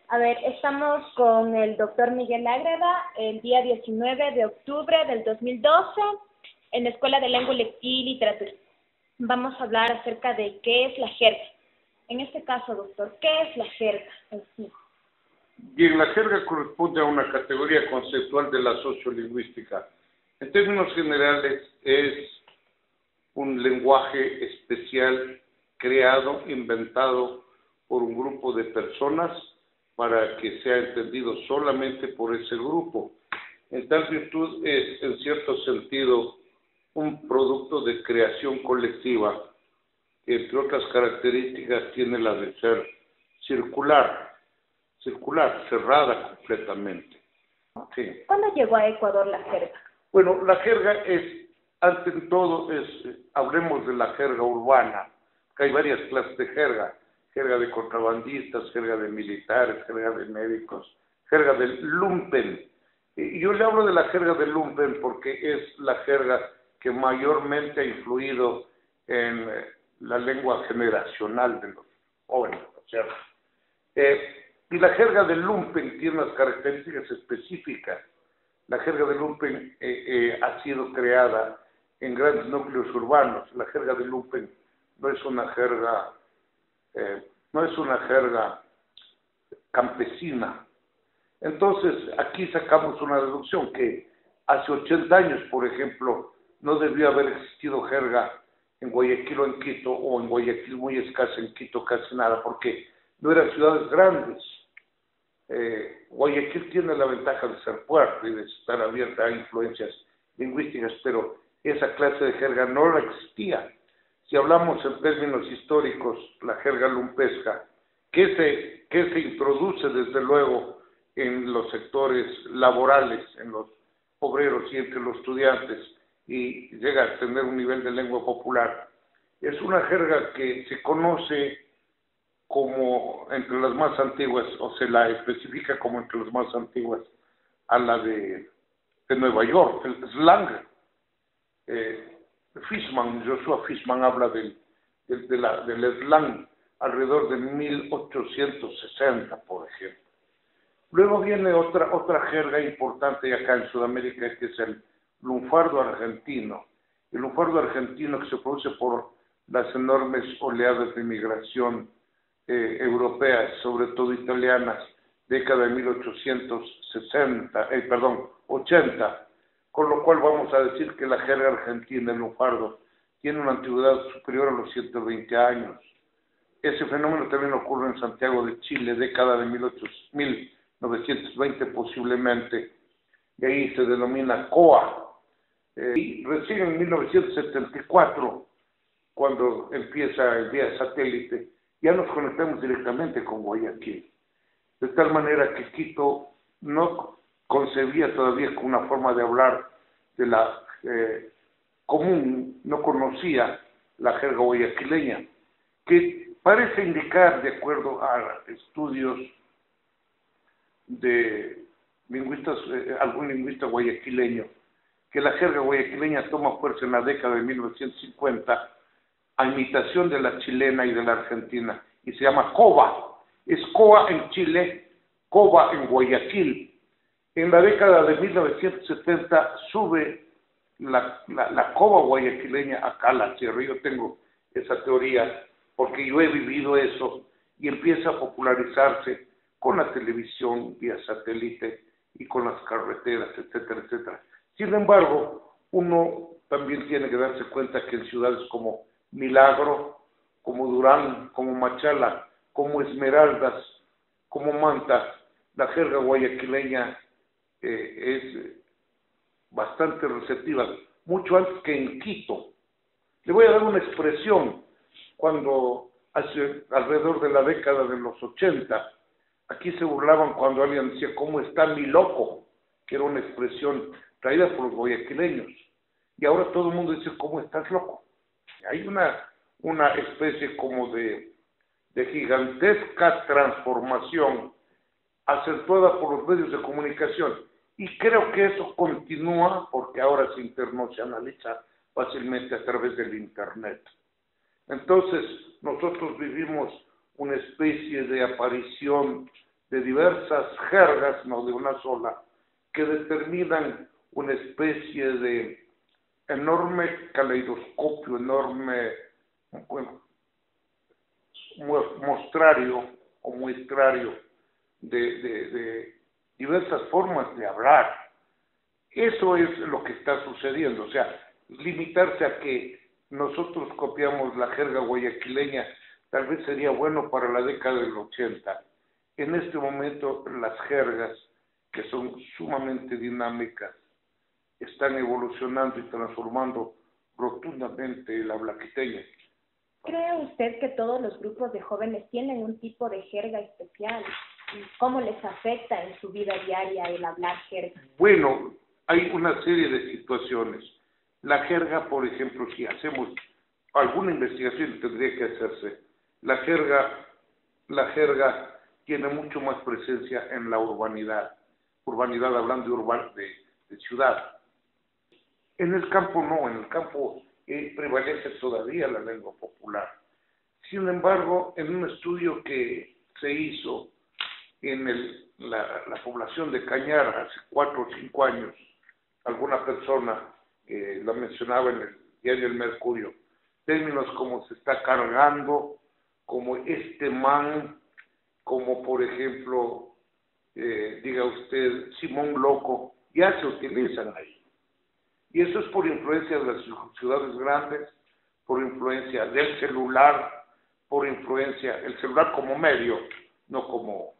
A ver, estamos con el doctor Miguel Ágreda el día 19 de octubre del 2012 en la Escuela de Lengua y Literatura. Vamos a hablar acerca de qué es la jerga. En este caso, doctor, ¿qué es la jerga en sí? Bien, la jerga corresponde a una categoría conceptual de la sociolingüística. En términos generales, es un lenguaje especial creado, inventado por un grupo de personas para que sea entendido solamente por ese grupo. En tal virtud es, en cierto sentido, un producto de creación colectiva, que entre otras características tiene la de ser circular, cerrada completamente. Sí. ¿Cuándo llegó a Ecuador la jerga? Bueno, la jerga es, ante todo, hablemos de la jerga urbana, que hay varias clases de jerga de contrabandistas, jerga de militares, jerga de médicos, jerga del lumpen. Y yo le hablo de la jerga del lumpen porque es la jerga que mayormente ha influido en la lengua generacional de los jóvenes, ¿no es cierto? Y la jerga del lumpen tiene unas características específicas. La jerga del lumpen ha sido creada en grandes núcleos urbanos. La jerga del lumpen no es una jerga campesina. Entonces, aquí sacamos una deducción que hace 80 años, por ejemplo, no debió haber existido jerga en Guayaquil o en Quito, o en Guayaquil muy escasa, en Quito casi nada, porque no eran ciudades grandes. Guayaquil tiene la ventaja de ser puerto y de estar abierta a influencias lingüísticas, pero esa clase de jerga no la existía. Si hablamos en términos históricos, la jerga lumpesca, que se introduce desde luego en los sectores laborales, en los obreros y entre los estudiantes, y llega a tener un nivel de lengua popular, es una jerga que se conoce como entre las más antiguas, o se la especifica como entre las más antiguas, a la de Nueva York, el slang. Joshua Fishman habla del slang alrededor de 1860, por ejemplo. Luego viene otra jerga importante acá en Sudamérica, que es el lunfardo argentino. El lunfardo argentino que se produce por las enormes oleadas de inmigración europeas, sobre todo italianas, década de 80, con lo cual vamos a decir que la jerga argentina, el lunfardo, tiene una antigüedad superior a los 120 años. Ese fenómeno también ocurre en Santiago de Chile, década de 1920 posiblemente, y ahí se denomina COA. Y recién en 1974, cuando empieza el vía satélite, ya nos conectamos directamente con Guayaquil. De tal manera que Quito no concebía todavía con una forma de hablar de la común, no conocía la jerga guayaquileña, que parece indicar, de acuerdo a estudios de lingüistas, algún lingüista guayaquileño, que la jerga guayaquileña toma fuerza en la década de 1950 a imitación de la chilena y de la argentina, y se llama coba. Es coa en Chile, coba en Guayaquil. En la década de 1970 sube la coba guayaquileña acá a la sierra. Yo tengo esa teoría porque yo he vivido eso, y empieza a popularizarse con la televisión vía satélite y con las carreteras, etcétera, etcétera. Sin embargo, uno también tiene que darse cuenta que en ciudades como Milagro, como Durán, como Machala, como Esmeraldas, como Manta, la jerga guayaquileña es bastante receptiva, mucho antes que en Quito. Le voy a dar una expresión. Cuando hace alrededor de la década de los 80, aquí se burlaban cuando alguien decía, ¿cómo está mi loco?, que era una expresión traída por los guayaquileños, y ahora todo el mundo dice, ¿cómo estás loco? Hay una especie como de gigantesca transformación acentuada por los medios de comunicación, y creo que eso continúa porque ahora se internacionaliza fácilmente a través del internet. Entonces nosotros vivimos una especie de aparición de diversas jergas, no de una sola, que determinan una especie de enorme caleidoscopio, enorme mostrario o muestrario de diversas formas de hablar. Eso es lo que está sucediendo, o sea, limitarse a que nosotros copiamos la jerga guayaquileña tal vez sería bueno para la década del 80. En este momento las jergas, que son sumamente dinámicas, están evolucionando y transformando rotundamente el habla quiteña. ¿Cree usted que todos los grupos de jóvenes tienen un tipo de jerga especial? ¿Cómo les afecta en su vida diaria el hablar jerga? Bueno, hay una serie de situaciones. La jerga, por ejemplo, si hacemos alguna investigación tendría que hacerse. La jerga tiene mucho más presencia en la urbanidad hablando de ciudad. En el campo no, en el campo prevalece todavía la lengua popular. Sin embargo, en un estudio que se hizo en la población de Cañar hace 4 o 5 años, alguna persona la mencionaba en el diario El Mercurio, términos como se está cargando, como este man, como por ejemplo, diga usted, Simón Loco, ya se utilizan ahí. Y eso es por influencia de las ciudades grandes, por influencia del celular, por influencia, el celular como medio, no como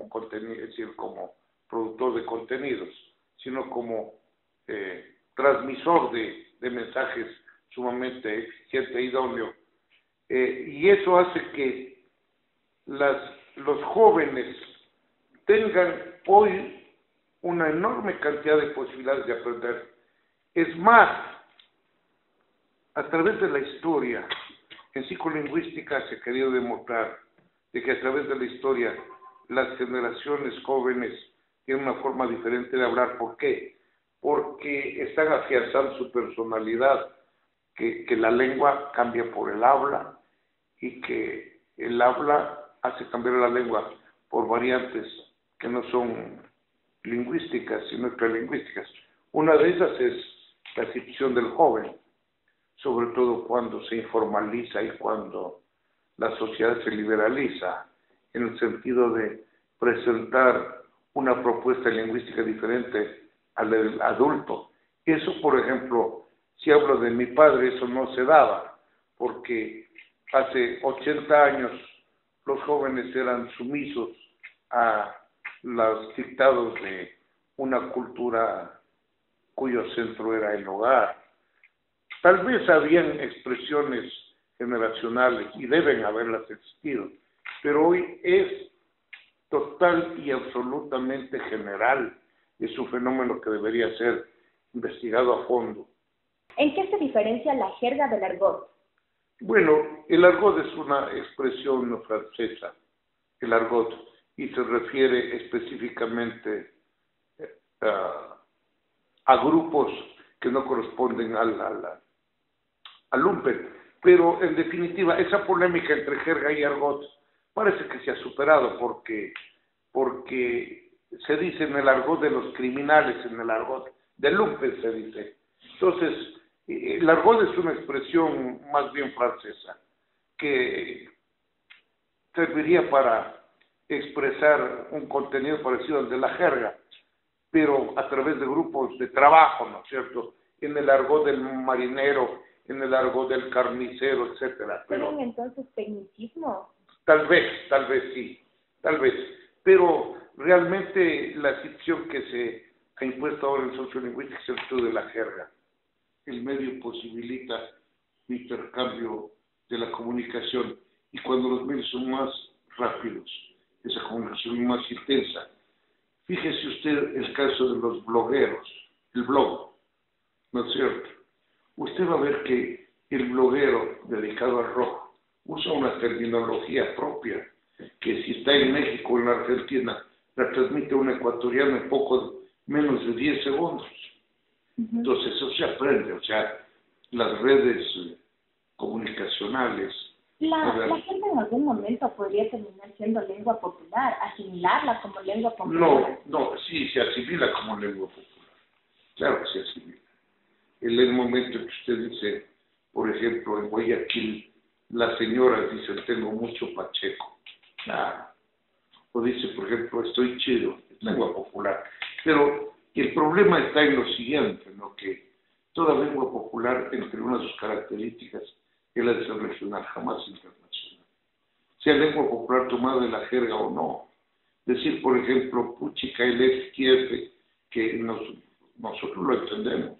contenido, es decir, como productor de contenidos, sino como transmisor de mensajes sumamente eficiente e idóneo. Y eso hace que los jóvenes tengan hoy una enorme cantidad de posibilidades de aprender. Es más, a través de la historia, en psicolingüística se ha querido demostrar de que a través de la historia las generaciones jóvenes tienen una forma diferente de hablar. ¿Por qué? Porque están afianzando su personalidad, que la lengua cambia por el habla y que el habla hace cambiar la lengua por variantes que no son lingüísticas, sino extralingüísticas. Una de esas es la acepción del joven, sobre todo cuando se informaliza y cuando la sociedad se liberaliza, en el sentido de presentar una propuesta lingüística diferente al adulto. Eso, por ejemplo, si hablo de mi padre, eso no se daba, porque hace 80 años los jóvenes eran sumisos a los dictados de una cultura cuyo centro era el hogar. Tal vez habían expresiones generacionales y deben haberlas existido, pero hoy es total y absolutamente general. Es un fenómeno que debería ser investigado a fondo. ¿En qué se diferencia la jerga del argot? Bueno, el argot es una expresión francesa, el argot, y se refiere específicamente a grupos que no corresponden al lumpen. Pero en definitiva, esa polémica entre jerga y argot parece que se ha superado porque se dice en el argot de los criminales, en el argot del lumpen se dice. Entonces, el argot es una expresión más bien francesa que serviría para expresar un contenido parecido al de la jerga, pero a través de grupos de trabajo, ¿no es cierto? En el argot del marinero, en el argot del carnicero, etcétera. ¿Tienen entonces tecnicismo? Tal vez sí, tal vez. Pero realmente la acepción que se ha impuesto ahora en sociolingüística es el estudio de la jerga. El medio posibilita el intercambio de la comunicación, y cuando los medios son más rápidos, esa comunicación es más intensa. Fíjese usted el caso de los blogueros, el blog, ¿no es cierto? Usted va a ver que el bloguero dedicado al rock usa una terminología propia, que si está en México o en la Argentina, la transmite un ecuatoriano en menos de 10 segundos. Entonces eso se aprende, o sea, las redes comunicacionales La jerga en algún momento podría terminar siendo lengua popular, asimilarla como lengua No, popular. no, sí, se asimila como lengua popular. Claro que se asimila. En el momento que usted dice, por ejemplo, en Guayaquil, las señoras dicen, tengo mucho pacheco. Claro. O dice, por ejemplo, estoy chido. Es lengua popular. Pero el problema está en lo siguiente, ¿no? Que toda lengua popular, entre una de sus características, es la de ser regional, jamás internacional. Sea lengua popular tomada de la jerga o no. Decir, por ejemplo, puchica, el quiere, que nosotros lo entendemos.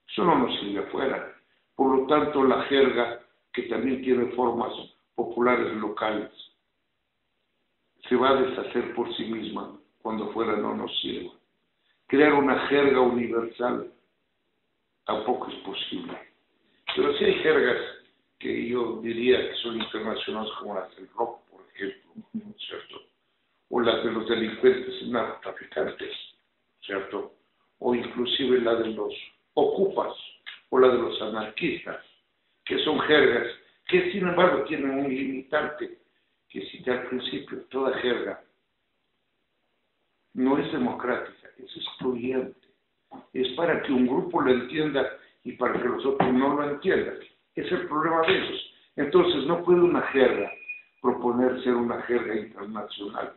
Eso no nos sirve afuera. Por lo tanto, la jerga, que también tiene formas populares locales, se va a deshacer por sí misma cuando fuera no nos sirva. Crear una jerga universal tampoco es posible. Pero sí hay jergas que yo diría que son internacionales, como las del rock, por ejemplo, ¿cierto? O las de los delincuentes narcotraficantes, ¿cierto? O inclusive la de los ocupas, o la de los anarquistas, que son jergas, que sin embargo tienen un limitante, que cité al principio, toda jerga no es democrática, es excluyente. Es para que un grupo lo entienda y para que los otros no lo entiendan. Es el problema de ellos. Entonces no puede una jerga proponer ser una jerga internacional.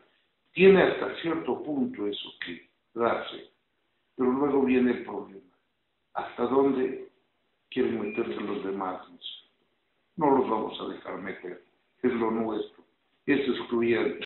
Tiene hasta cierto punto eso que darse, pero luego viene el problema. ¿Hasta dónde quieren meterse los demás? No los vamos a dejar meter. Es lo nuestro. Es excluyente.